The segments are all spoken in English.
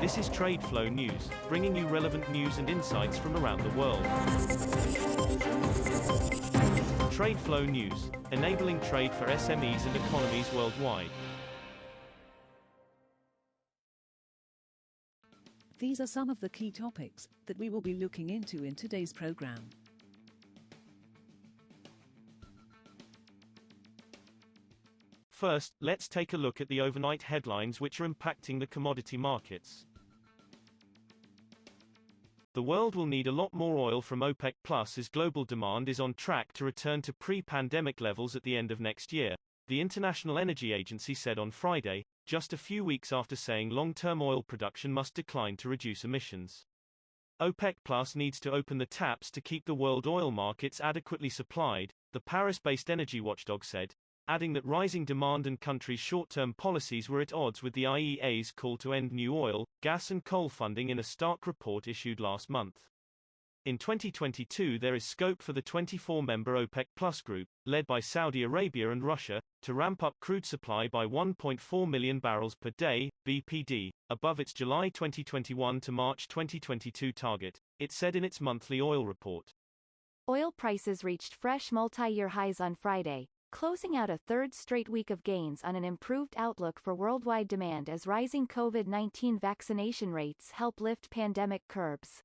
This is TradeFlow News, bringing you relevant news and insights from around the world. TradeFlow News, enabling trade for SMEs and economies worldwide. These are some of the key topics that we will be looking into in today's program. First, let's take a look at the overnight headlines which are impacting the commodity markets. The world will need a lot more oil from OPEC Plus as global demand is on track to return to pre-pandemic levels at the end of next year, the International Energy Agency said on Friday, just a few weeks after saying long-term oil production must decline to reduce emissions. OPEC Plus needs to open the taps to keep the world oil markets adequately supplied, the Paris-based energy watchdog said, adding that rising demand and countries' short-term policies were at odds with the IEA's call to end new oil, gas and coal funding in a stark report issued last month. In 2022 there is scope for the 24-member OPEC Plus group, led by Saudi Arabia and Russia, to ramp up crude supply by 1.4 million barrels per day, BPD, above its July 2021 to March 2022 target, it said in its monthly oil report. Oil prices reached fresh multi-year highs on Friday, closing out a third straight week of gains on an improved outlook for worldwide demand as rising COVID-19 vaccination rates help lift pandemic curbs.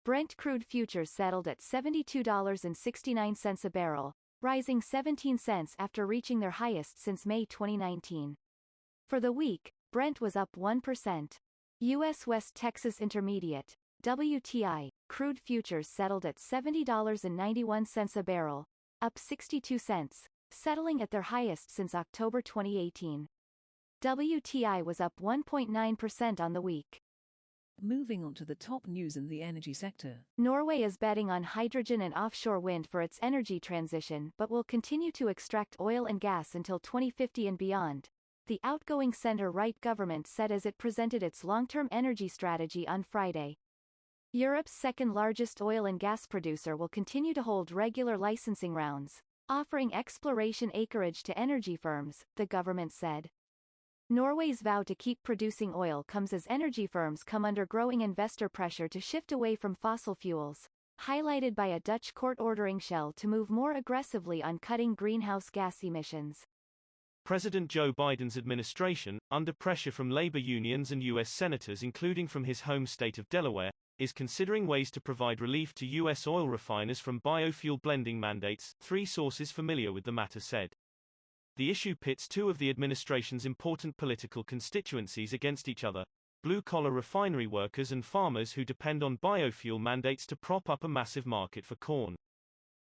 Brent crude futures settled at $72.69 a barrel, rising 17 cents after reaching their highest since May 2019. For the week, Brent was up 1%. U.S. West Texas Intermediate, WTI, crude futures settled at $70.91 a barrel, up 62 cents, settling at their highest since October 2018. WTI was up 1.9% on the week. Moving on to the top news in the energy sector. Norway is betting on hydrogen and offshore wind for its energy transition but will continue to extract oil and gas until 2050 and beyond, the outgoing centre-right government said as it presented its long-term energy strategy on Friday. Europe's second-largest oil and gas producer will continue to hold regular licensing rounds, offering exploration acreage to energy firms, the government said. Norway's vow to keep producing oil comes as energy firms come under growing investor pressure to shift away from fossil fuels, highlighted by a Dutch court ordering Shell to move more aggressively on cutting greenhouse gas emissions. President Joe Biden's administration, under pressure from labor unions and U.S. senators including from his home state of Delaware, is considering ways to provide relief to U.S. oil refiners from biofuel blending mandates, three sources familiar with the matter said. The issue pits two of the administration's important political constituencies against each other, blue-collar refinery workers and farmers who depend on biofuel mandates to prop up a massive market for corn.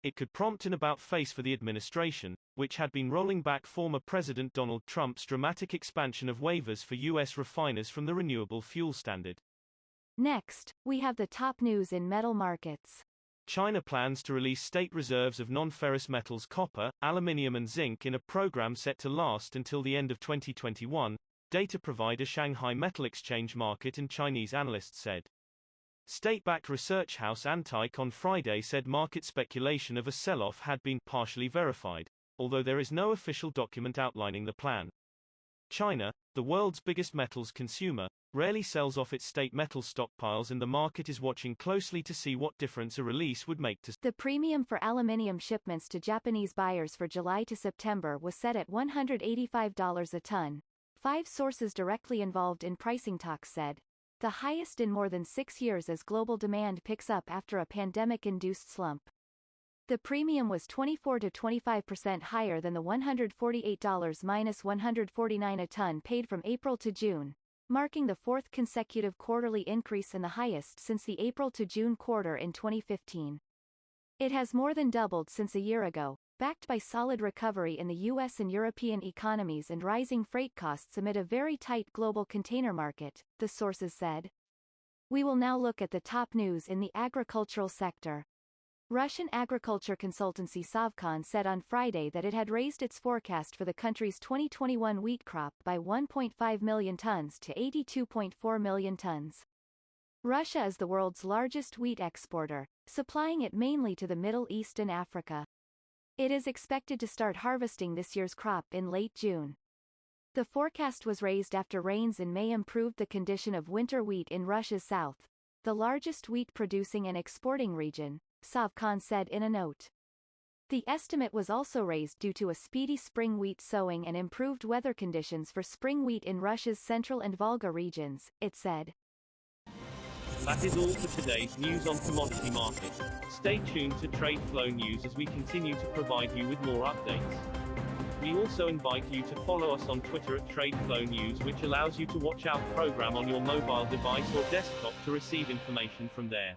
It could prompt an about-face for the administration, which had been rolling back former President Donald Trump's dramatic expansion of waivers for U.S. refiners from the renewable fuel standard. Next, we have the top news in metal markets. China plans to release state reserves of non-ferrous metals copper, aluminium and zinc in a program set to last until the end of 2021, data provider Shanghai Metal Exchange Market and Chinese analysts said. State-backed research house Antike on Friday said market speculation of a sell-off had been partially verified, although there is no official document outlining the plan. China, the world's biggest metals consumer, rarely sells off its state metal stockpiles and the market is watching closely to see what difference a release would make to. The premium for aluminium shipments to Japanese buyers for July to September was set at $185 a ton, 5 sources directly involved in pricing talks said, the highest in more than 6 years as global demand picks up after a pandemic-induced slump. The premium was 24 to 25% higher than the $148-149 a ton paid from April to June, marking the fourth consecutive quarterly increase and the highest since the April to June quarter in 2015. It has more than doubled since a year ago, backed by solid recovery in the U.S. and European economies and rising freight costs amid a very tight global container market, the sources said. We will now look at the top news in the agricultural sector. Russian agriculture consultancy Sovecon said on Friday that it had raised its forecast for the country's 2021 wheat crop by 1.5 million tons to 82.4 million tons. Russia is the world's largest wheat exporter, supplying it mainly to the Middle East and Africa. It is expected to start harvesting this year's crop in late June. The forecast was raised after rains in May improved the condition of winter wheat in Russia's south, the largest wheat-producing and exporting region, Sovecon said in a note. The estimate was also raised due to a speedy spring wheat sowing and improved weather conditions for spring wheat in Russia's central and Volga regions, it said. That is all for today's news on commodity markets. Stay tuned to TradeFlow News as we continue to provide you with more updates. We also invite you to follow us on Twitter at TradeFlow News, which allows you to watch our program on your mobile device or desktop to receive information from there.